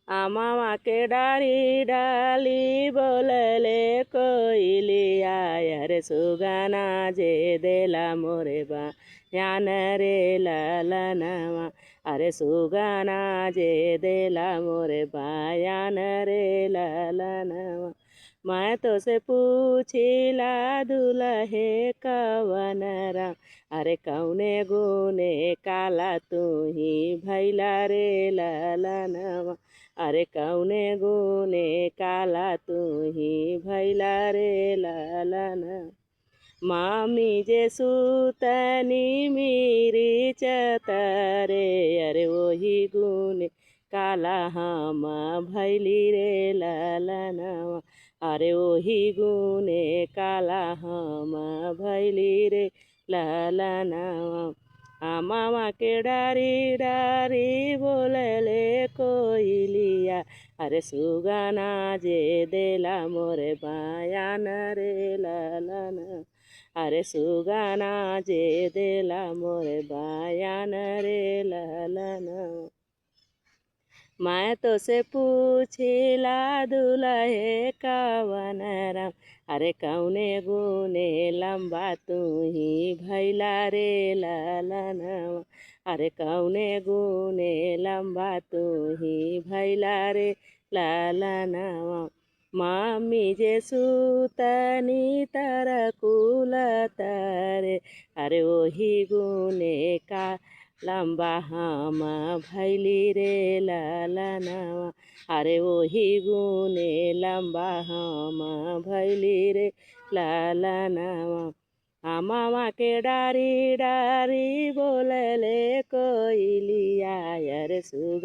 আমাকে ডারি ডালি বললে কইলিয়া রে সুগানা যে দেলা মোরে বা রে লালনামা আরে সুগানা যে দেলা মোরে বায়ান রে लालनामा मैं तो से पूछिला दुलहे कवन राम अरे कौने गुने काला तू ही भैला रे लालनामा अरे कौने गुने काला तू ही भैला रे लालना मामी जे सूतनी मेरी चतरे अरे वही गुने काला हम भैली रे लालना अरे वही गुने काला हम भैली रे लालना मामा के डारी डारी बोलले कोइलिया अरे सुगाना जे देला मोरे बायान रे लालना अरे सुगाना जे देला मोरे बायान रे लालना मैं तो से पूछिला दुलहे कवन राम अरे कौने गुने लंबा तू ही भैला रे लालना अरे कौने गुने लंबा तू ही भैला रे लालना मामी जे सूतनी तर कुल तारे अरे वही गुने का लंबा हम भैली रे लालना अरे वही गुने लंबा हम भैली रे लालना मामा के डारी डारी बोलले कोइलिया रे सुगा